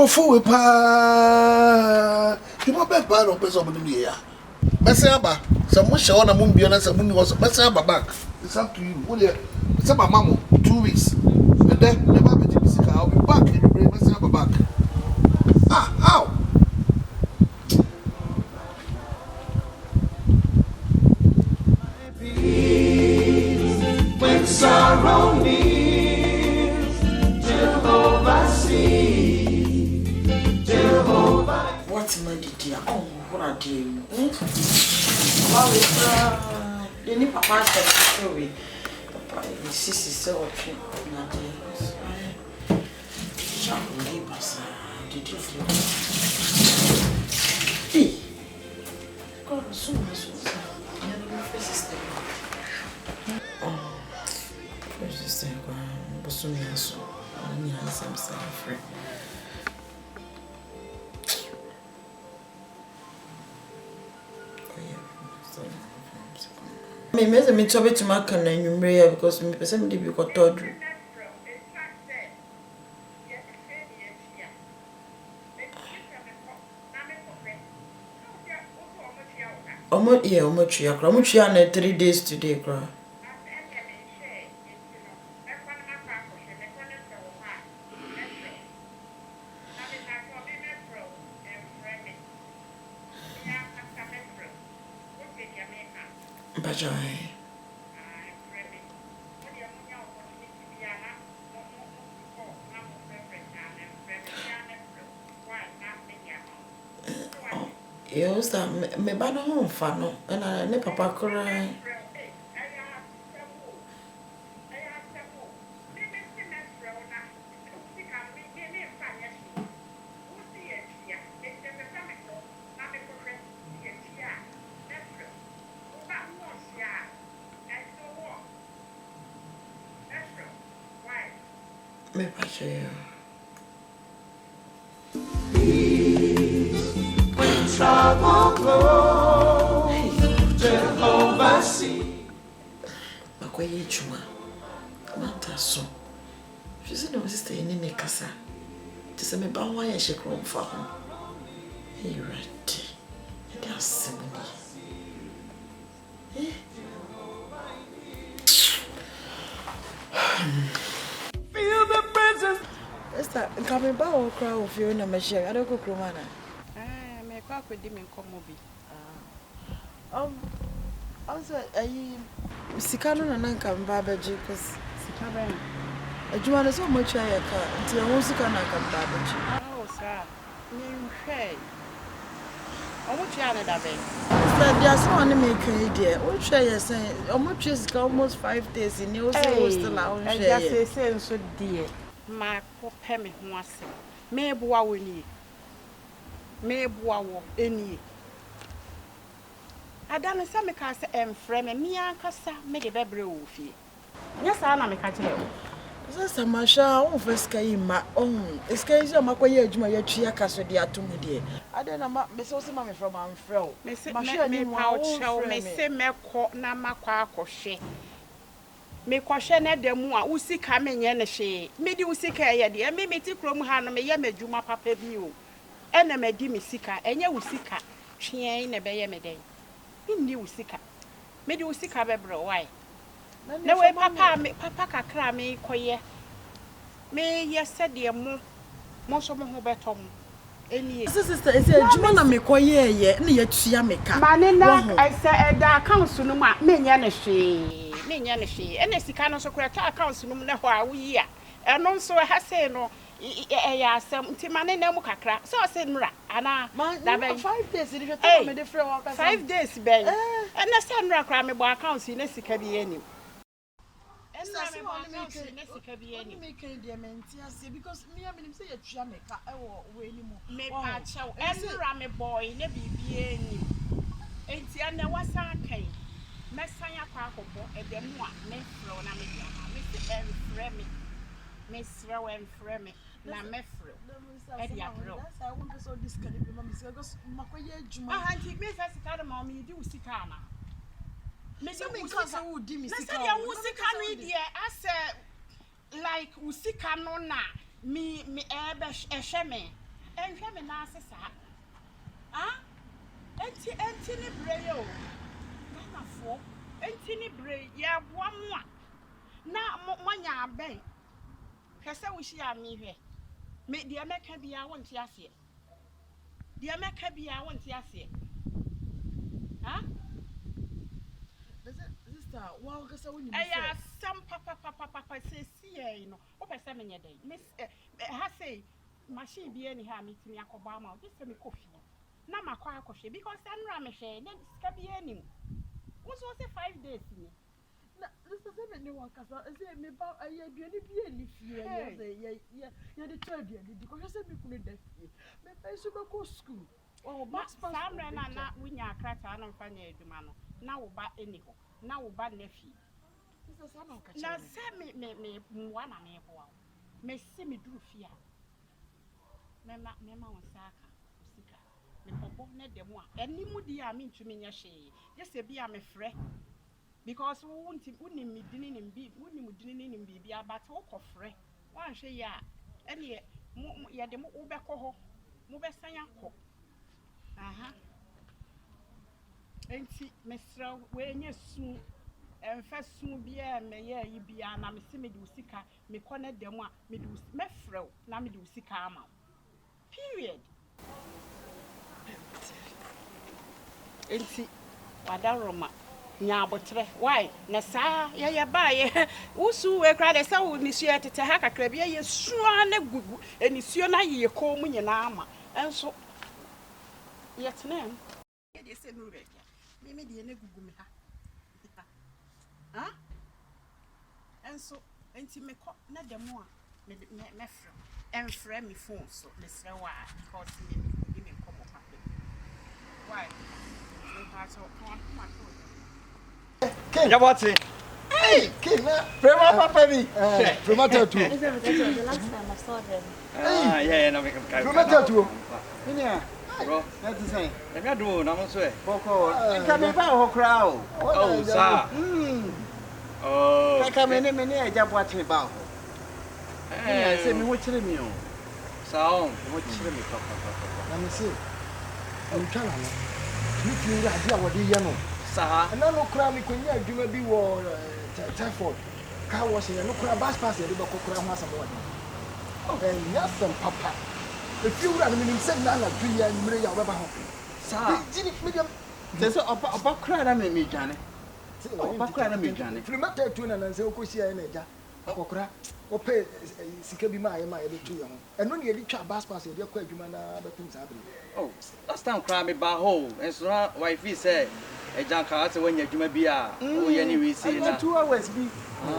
Boafo pa. You mo be pa no person mo ni ya. Mesaba, some mo show na mo mbio na some ni was mesaba back. It's up to you. What you say my mama 2 weeks. And then the baby to be I'll be back in the brain mesaba back. Ah, how? When sorrow nears, Jehovah sees, Jehovah. What's my dear? Oh, what are you? Well, the new papa said story. Papa, his sister so cheap. Did you feel? Hey, God, so much. Sister, I'm so I'm handsome, so free. Me me tobe to make an enumerate because me person dey be got told. Omo tria na 3 days today, cry. Bajoy. Yes, that me ba no home fa no, na ne papa cry. Me pache. When trouble blows, Jehovah sees. Makoye chuma. Manta so. She said no sister in ne kasa. Ti se me ba wa ye shekro mfa ho. Hey ready. That's simple. Feel the presence. Esther, coming back or cry of you in a machine. I don't go cromana. Me kwa kwedi me nkomo bi. Also, Sikano na nanka mbaba ji cause Sika ben. adwuma no so much ya ka nti ya won sika na ka mbaba ji. Oh sir. Me nhwe. Omo tua na da ben. So there so one make idea. O hwe ya say omo twa sika almost 5 days in you say still na on I share. just say nso die. Ma ko pe me ho asem. Me boa woni. Me boa wo eni. Adane se me ka se emfre me ankasa me de bebre wo fie. Nya sa na me ka kire wo. So samasha o first kai ma iska isi amakoye adwuma ya twa kaso de atom de. Ade na me so se ma me from amfrel. Me se me pa o chew me se me ko na makwa akohwe. Me kohwe na demu a usika me nye ne hwe. Me di usika ye de me ti krom ha no me ye madwuma papa bi o. Ena me di me sika enye usika twen na be ye me den. Inni usika. Me di usika bebre why? Na we papa kakra me koye. Me ye said de mo so mo ho betom. Eni sister is adwuma na me koye ye na ya tua me ka. Ma ne na I say da account no ma me nye ne hwe. Me nye ne hwe. Ena sika no so kura ta account no na ho a wo yi a. Eno nso ha say no ya asem nti ma ne na mu kakra. So say nra ana da be 5 days di hwe me de frɛ wa ka 5 days ben. Ena say nra kra me bo account na sika bi anim. Because me am say you twa me ka e wo we ni mu me pa chew enra me boy na bibie ni enti ana wasa kan me san akwa akobo e de mu a me fro na me dia me se enfre me sra we enfre me na me fro e dia bro that's I want to so this can be mama because makoye adwuma anti me say sika de ma me di usika na me say me cause who di me sika na say ya usika no die ase like usika no na me ebe ehwe me Enhwe me na asesa. Ah? Enti ni bre yo. Na fo. Enti ni bre ya boa mo a. Na monya aben. Hwese wo hia me hwe. Me de meka bia wonte ase. De meka bia wonte ase. Ha? Sister, wow, kasa woni me. Aya sam papa se sie no. Wo pese menye den. Miss ha say machine bia ni ha metimi akoba ma. Wo se me kofi. Na makwa akohwe because anura me hwe na ska bia nim. Wo so say 5 days ni. Na sister say me ni wan kasa, say me ba aye aduane bia ni fie ya de twa aduane di ko hwe say me kunu da fie. Me pay so be ko school. Oh, Max Samre na wunya akrata na mfa nya adwuma no. Na wo ba eni ho. Na wo ba na fie. Sister say na ka Na say me mwa na me boa. Me si me duru fie a. Me ma won saka usika. Me popo na demo a. Eni mu di a me ntumi nya hwe. Yes e bia me frɛ. Because woni me dini ni mbi, woni mu dini ni mbi bia but wo kɔ frɛ. Wan hwe ya. Eni ye de mo wo be kɔ ho. Mo be san akɔ. Aha. Enti mesra we nya su emfa su bia me ye yi bia na me se me de usika me kɔ na demo a me de me frɛ na me de usika ama. Period. Enti wadaroma nya abotre why na saa ye ba ye usu we kra de sa wo nisuo tete ha kakra bia ye suo na gugu enisuo na ye ko mu nyina ama enso yetnem ye de se no rekia me de na gugu me ha ha enso enti me ko na demo a me frɛ enfrɛ me phone so me srɛ wa because me komo pape why me pa so come on King. Jabati. Hey, King. Prema papa bi. Prema tattoo. The last time I saw them. Ah, yeah, na make kai. Prema tattoo. Ninia. Bro, That's the same. na me do na mo so e. Boko. Nka me ba ho kra o. Oh, sa. Oh. Kaka me ne Jabati ba ho. Eh, Say me ho kire mi o. sa on, mo kire me papa. Na me say. O twa na no. Ni fi ura dia wo de ye no. Sa. Na no kra mi konya adwuma bi wo Telford. Ka wo se no kra bus pass e de bako kra ho asabo wa. Nyasem papa. E fi ura no mi se na duya mire ya wo ba ho. Sa. Jini medium. Tese opa kra na me dwane. Opa kra na me dwane. Prema tattoo na nanse okosia e na eja. Akokra. Ope sika bi ma ye de tu ye ho. Eno ne ye di twa bus pass e de kwa adwuma na betum sa abiri. Oh, last time cry me ba ho. Enso na wife say eja ka ase wanya adwuma bi a o ye ni we see na. 2 hours bi.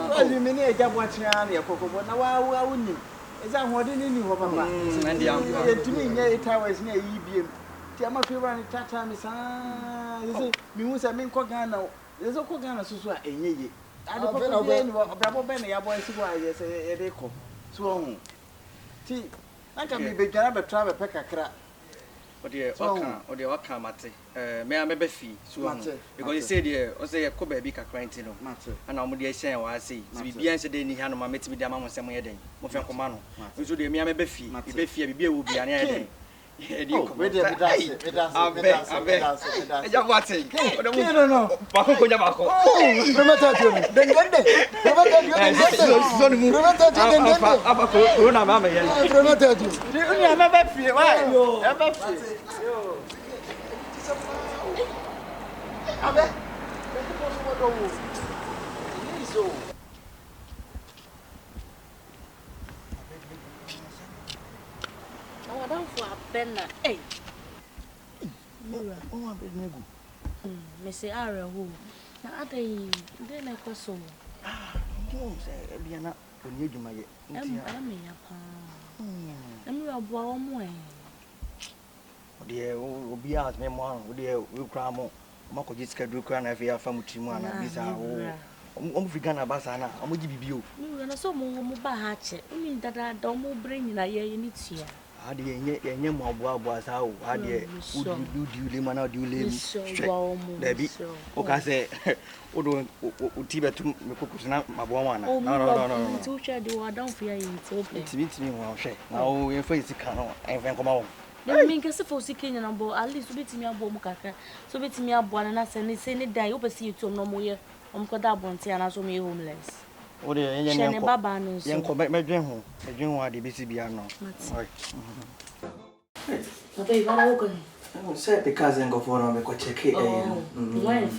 Well, me ne eja boatia na ye kokobo na wa woni. Eza hode ni ho papa. Ndi am. Ye tumi nya 8 hours na yi biem. Ti ama fever ni tata mi sa. Ye mi hu se me nko Ghana. Ye zo ko Ghana susu a enyeye. Ade papa bi ni obrabo be na ya boy si bo aye se ye de ko. So hu. Ti anka mi be dwara be tra be kakra. Ode waka mate me amebe fi so because you say there o say ko ba bi kakra nti no ana mo de ehyan wa say bibia nse de ni ha no ma metimi de ama mo sem ye den mo fe koma no so de me amebe fi be fi bibia wo bia na ye den e di ko We dey dance. eja wate No. ba ko nya ba ko Prema tattoo. Dengende. Prema tattoo. so ni mu Prema tattoo dengende. apa ko na ba me ye Prema tattoo. Ni uni amebe fie wa. Ebe fie. Abe. Ko so do wo. Ni so. I don't for a penna. Hey, O wa be negu. Missy Ara who. Now, I then I was so. Ndio say bia na oni adwuma ye nti I'm a pa. I'm a boy. ode obi as me mo ode we kra mo mako jisika du kra na fe afa mutimu ana bisa o fi Ghana basa na o gi bibi o No, so mo ba ha che. Uni dada do mo brain na ye ni tia. Ade yenye mo aboa sa o. Ade do le mana do le. Debi. O ka say o do o ti betu me kokusu na maboa wana. No. Tu share the wa down for you to play. Timi wa hwe. Na o yen fa isika no en koma wo. Dem mean kase for sikenya na bo at least betimi abo mu kakra. So betimi abo na se ne die o pese you to no mo ye. Ko da bonti ana so me homeless. O de yen yen baba no so. Yen ko medwen ho ade besi bia no. Oi. Papa you want to go? No, say because I'm going for me go check it. When?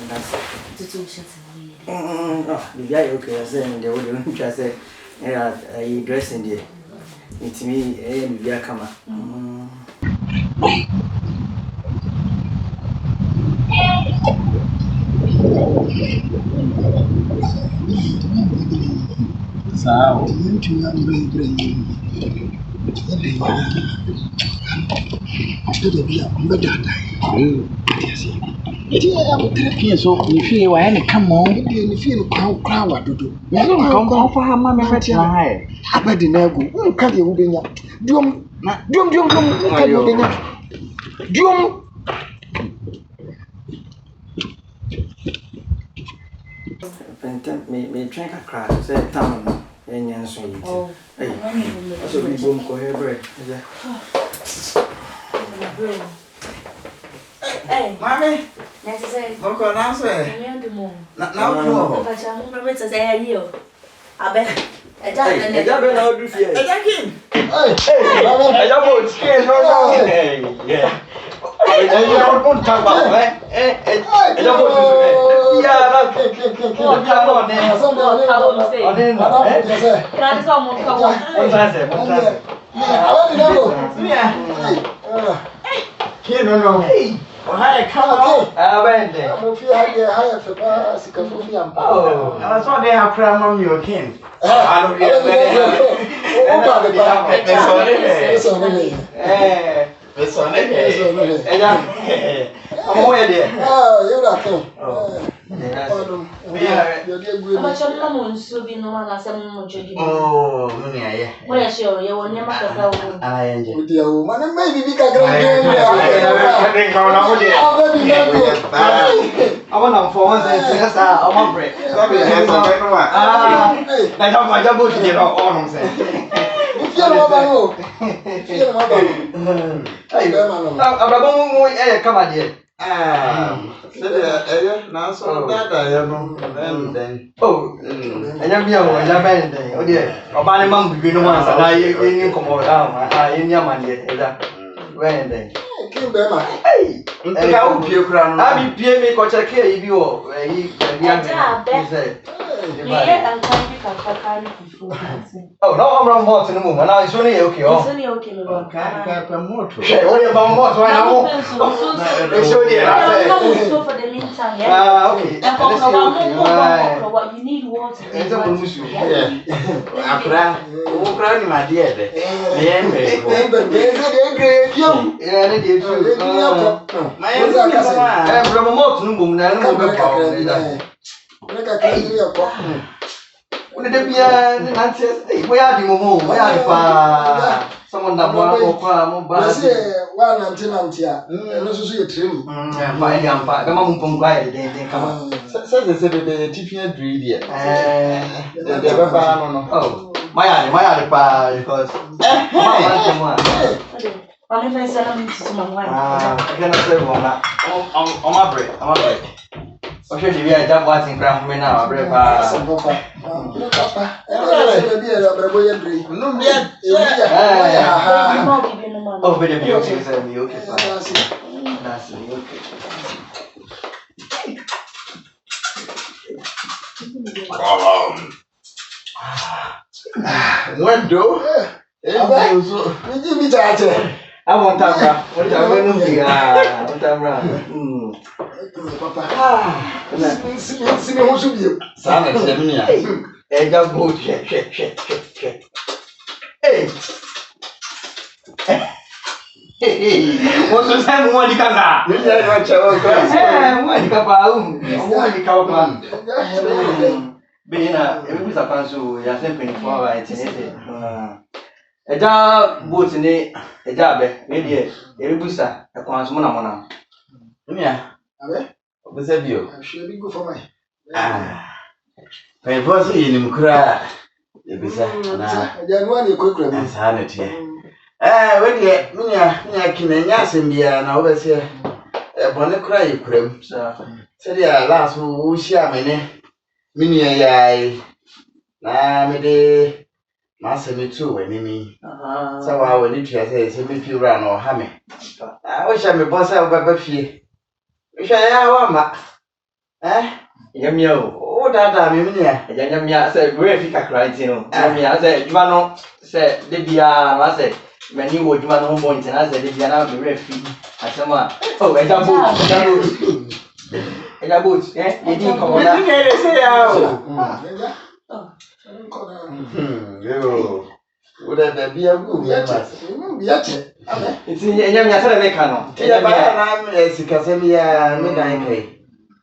That's To shut me. Oh, the guy okay, I say the way you just say I dressing there. It's me and the come. Sao? So if you were any come on, you feel crown what to do. You don't come for her, mamma. I bet the nego. You can't even be Dum. Me drink a crack, say town and yan so you. Hey, so we boom ko here bread. Hey, Mommy, next say. look on answer. Now, no. But I'm going to say you. I bet. I don't know do fear. Hey, I don't skin no. Yeah. I don't talk about I don't I saw they have cram on your king. I'm aware there. Oh, you're not king. Oh, Munia, Where sure you will never go. I enjoy. With your woman, maybe we can I want to for once and I want break. I have my double to get on. Come on, dear. Now, so that I am then. Oh, and I'm young, I'm bad. Oh, dear. A bad man between the ones and I didn't come down. I in your man yet. When then? Hey, I'll be a crown. I'll be PMA coach. I care if you oh, no, I'm wrong more to the moon. And I only okay. It's only okay. Only about more. So I know. So for the meantime, okay. What you need water. It's a musu. I'm crying, my dear. Yeah, they did too. My someone that okay, we are just watching cram me now. Oh, baby, be okay, sir. Be okay, that's okay. When do? I want to what's the same one you can Being a fancy, you are simply 24 hours. Eja boat ni eja be me de erebusa ekwanso mo na mo na. Nya. Abe? Obese bio. Ahwe bi go for my. My boss yi nim kura. Ebisa na. Eja no ani kokura mi. Sa na tie. We de nya kinanya asem bia na obese bone kura yi kuram. Se dia last wo shia me ne. Mini yai. Na me de ma se me tu we nimi. Sa wa we ni tua se me piura na o ha me. O sha me boss a ba fie. Isha ya wa ma. Yamia O dada me mnia. yamia say we fi kakra nti no. Yamia say djuma no say de bia na say mani wo djuma no ho nti na say de bia na we fi asema oh eja boat ye di ko na Me dey say ya o. Yo. O da bia gu ya ma. Bia che. Abe. nti yamia say me ka no. Ya ba na sika se bia me dan kai.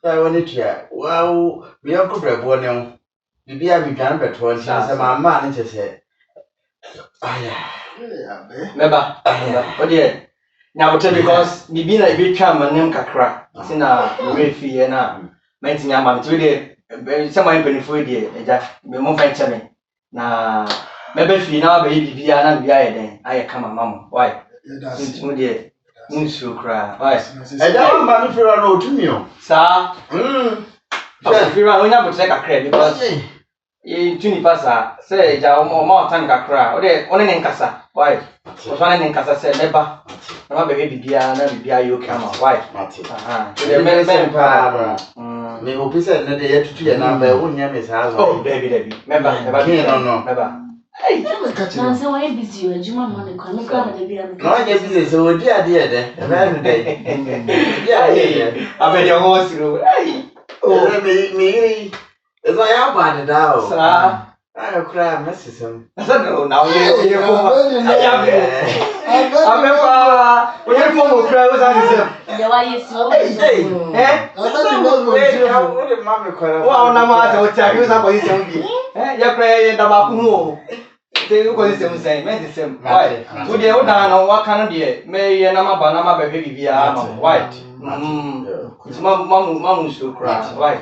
Ya woni tia. Wow, me yanko brebo ne ho. Bibia mi dwan beto nti se ma ma ne chese. Aya. Abe. Meba. O de na bote because bibi na ibi twa manem kakra. Nti na we fi ye na menti nyama nti we de se my benefit de eja me mo fa nche na mebe fi na ba bibia na bibia ye den aye kama mamo. Why? Nti mo de Munsu kra. Why? Eja wa ma mi fira no otumi o. Sa. Fira onya bote kakra because tuni pasa say ja o tan kakra. O de one ne nkasa. Why? O so ne nkasa say meba. Na ma be bibia na bibia yo kama. Why? De me pa. Me opisa ne de yetutu ye na ba wonya me sa zo. Oh, baby. Meba. No. Meba. Hey, na say why busy you juma mo ne kwa me kwa de bia me. No nya busy so odi ade de. E ba no dey. Yeah. Abe de ho siro. Hey. Oh, me. Ezo ya ba de da o. Sa. Ayo kra mesisem. Sa no na we ko. Abe pa. We ko mo kra o sa nisem. De wa yesi o. Wo de ma me kwara. Wa na ma ta o tia yo sa ko nisem bi. Ya kra ye da ba ku mu. Te ko nisem sen, me nisem. Why? Wo de o da na wa kan de me ye na ma ba be bibia ma. Why? Mamu so cry. Why?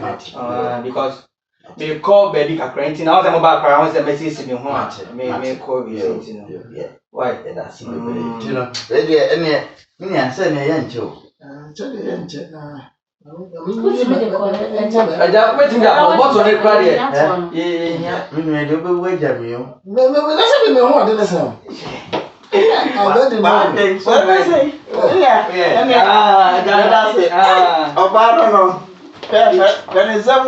Because me call baby kakra nti na o se mo ba kakra o se message me ho a me call bi nti no. Why? That's me really. You know, we dey ene me answer na ye nche o. Nche na. Who's me de call eja. Aja wetin da what on the cry there? Me no dey be wager me o. Me say me ho ade na say. Abe de Ba dey so we say. Yeah. That's it. Oba no. Then is some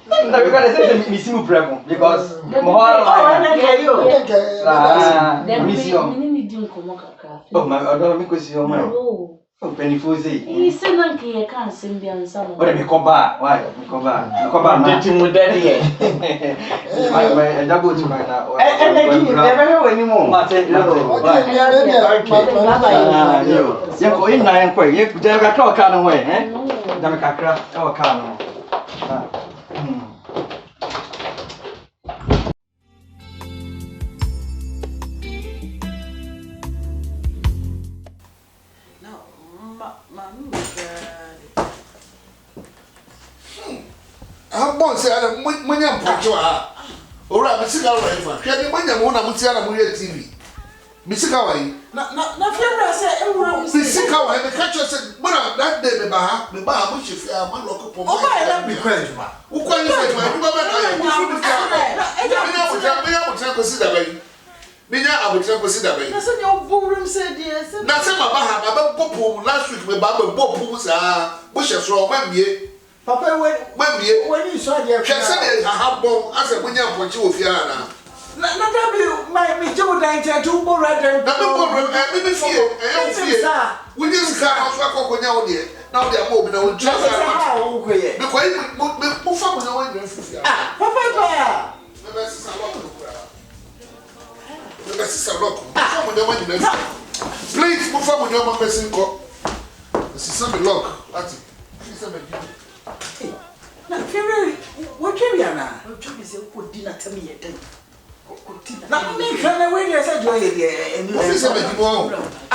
No, because they say me see mu bremo because mo ha Then we need to come kakra. oh my god, me ko si o my. Oh, penifo say. He say na nke ye kan sem bia nsa mo. O de me ko ba, why? Me ko ba na. Deti mu daddy ye. My double to my na. Energy never we ni mo. Mate. Ya ko in na en ko ye je ka ka ka no we, Da me kakra, o ka no. Bon say ala munya mpocho a ora misika wa ifa hwe ni munya mo na mutia na mo ye TV misika wa yi na fira say ewura mu misika wa me catch say bona that day me ba mo chifi a ma lokko po o ba ela bi kwanjuma u kwanyi kwanjuma du ba ka ya ni su misika me ya mo ko si da bayi minya abotra ko si da bayi na se nyo burum say die se na se ma ba popo last week me ba popo sa bo hye so o ma mie Papa when you saw the Chesed habon as a munya ponchi ofiana. Na that be my me jo dan to bo red and Na me be fie we just can also akokonya wo de na wo de am obi na wo just because me fa mo na wo de fufia ah papa me be sisa lock no kura me be sisa lock fa mo de ma nyina please mo fa mo de ma person ko sisa me lock ati sisa me na fira what carry ana o to be say ko di na tami ye den Now me can wait there say joy there and What is it?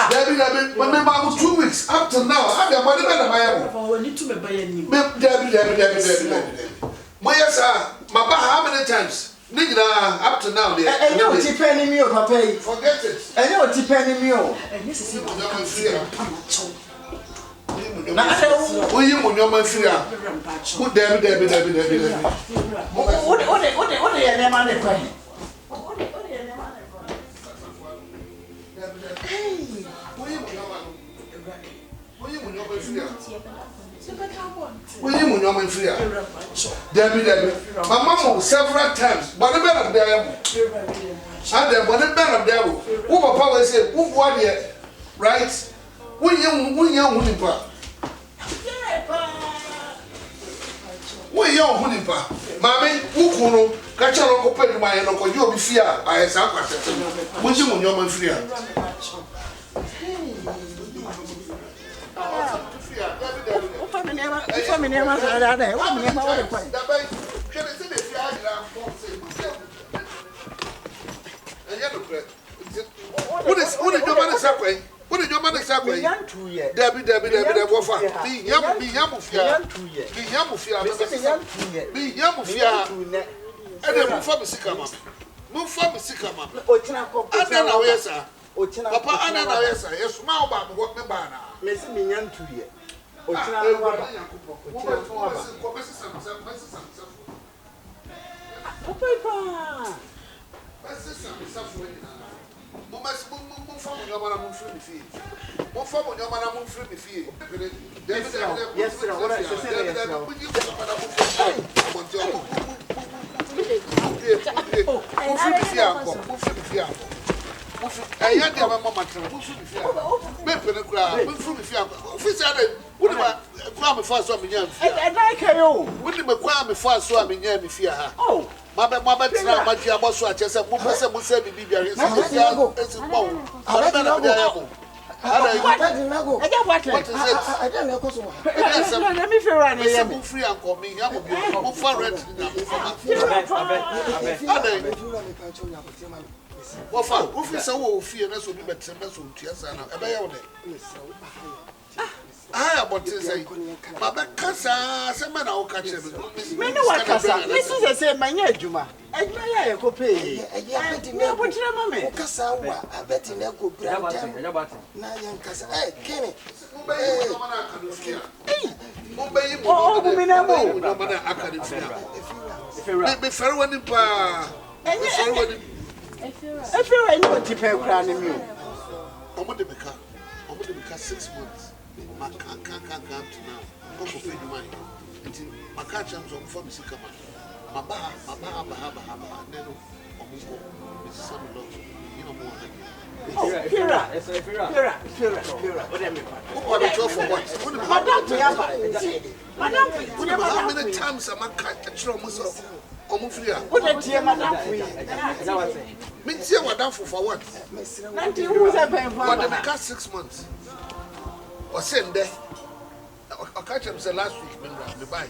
Debbie, when about 2 weeks up to now, I have money better my own. We need to be buying. Debbie. My sir, my how many times? Nigga, up to now, there. and you depending me papa. Forget it. And you depending me And this is na say We you mun your man free. Who Debbie. What the name na kwa. When you mun your man free. Debbie. My mama several times, but the better of them. And then, but the better of them. Who papa will say, who what here, right? When young Hunipa. When young Hunipa. Mammy, who kuno, catch a local pen my uncle, you'll be fear. I have some question. When you mun your man free. What is your man exactly? What is your man exactly? Debbie, Boafo. Be Yamufia. And then move from Sikama. Move from Sikama. And then now, yes, sir. Papa, and then now, yes, sir. Yes, smile about what me banner. Messi me yan 2 years. Ochina I had your mamma tell me first on me. and I can you. Wouldn't me cry me first so I'm in here, me fear her. Oh, Mama, my dear boss, I just said, Mupasa will say, be very it's a bone. I don't know. What is it? I don't know. Let me feel right here. I'm free and call me. I'm a far rent. Well, fine. Who is so fear us will be better than us will tears and a bear. I about to say, Baba Casa, some man I'll catch him. Many what Casa, Mrs. I say, my near Juma. I may go pay. I bet you what your mamma Casa, I bet you never go grab now, young Casa. Hey, Kenny. Oh, women, I won't. No matter I can if you fair one in pa. I feel I know to pay crown in you. I'm going to become 6 months. I can't come to now. I'm going to pay the money. Until my car jumps on for Mr. Kama. My bar, then Mrs. Samuel, you know more. Pira. How many times am I catching almost? What a dear madam for you. Means you were done for what? 90 rules are paying for the 6 months. Or send there. I catch him say last week, me buy.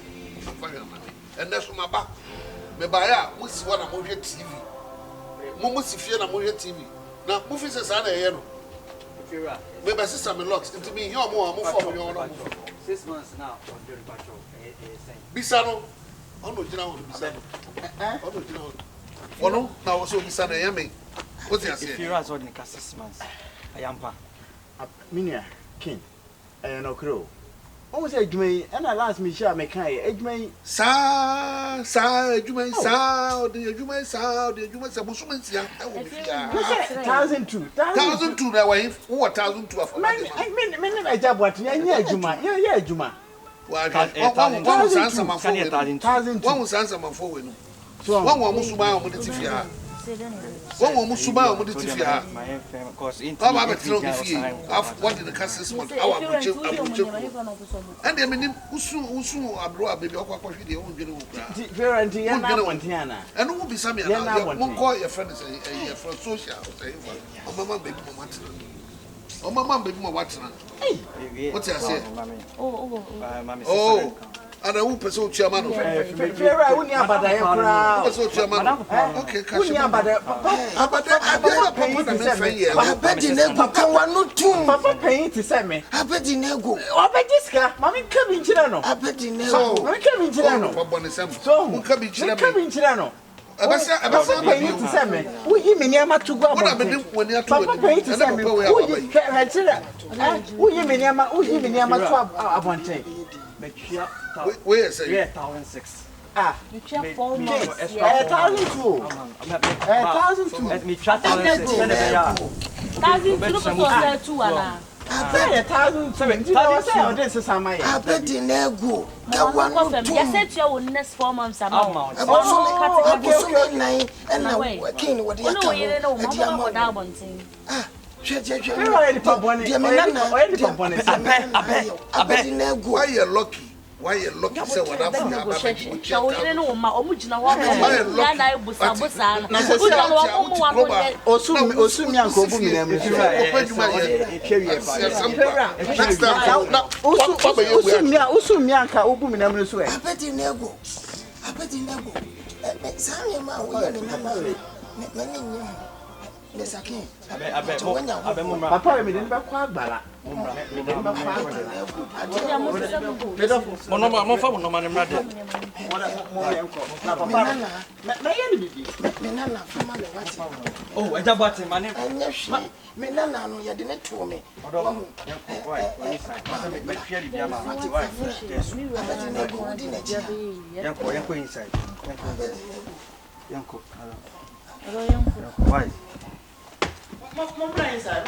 And that's from my back. Me buy out, we see what I'm on your TV. Mumus if you're on your TV. Now, movies is on a maybe my sister me locks into me, you're more for your 6 months now. Bisano. On no general Bisano. On no general. Oh no, now also Bisano Yami. What's your if you're only 6 months? I am pa. Minia, King, and no crow. Almost a Jumay, and I last me share me kind. Edmay, Sa, Jumay, Sa, the Jumay, Sa, the Jumay, Sabusuman's young. 1,002. 1,002 that way, 4,002 of men. I job what, yeah, Juma. One was answer my phone. 1,000. One was answer my phone. So one was Musuba on the TV. One was Musuba on the TV. My FM, because in what did the cast 6 months? And I mean, Usu, Abroa, baby, or what the own general. And who will be some one call your friend from social. Oh, my mom, baby, oh, my mom, baby, what's what's I say? And I won't pursue Chiamano. Fera, we near Bada Yakura. Pursue Chiamano. Okay, We near Bada. I bet in Ego can one no tomb. Papa paying to send me. I bet in Ego. I bet this guy, Mammy coming Chilano. I bet in So, Ego. I'm coming Chilano. So, who can be Chilano? Papa paying to send me. We him in Yama to go. What happened when you're Papa paying to send me. Who you mean Yama? Who you mean Yama to Abante? Where is it? 1,006. Ah, You check 4 months. 1,002. 1,002. Let me chat on it. 1,002 ana. I bet 1,007. You know what this is my. I bet in Ego. That one no tomb. You said you will next 4 months amount. Okay. And now working with the No, you know, mama go down bonting. Ah, Where are the papa? I bet in Ego. Why you're lucky? Why you're lucky? Say what I'm saying. So you know, ma omujina wa na na busa busa na. Na Uja no wa mu wa ko osumi anko bu mi na mu. Osumi anka obu mi na mu so e. I bet in Ego. I bet in Ego. Sammy ma wo ye na ma. Me Yes, I can. Papa, me didn't back quite bad. Oh, I just bought him, man. Me nana no ye de ne to me. Why? Mom, inside.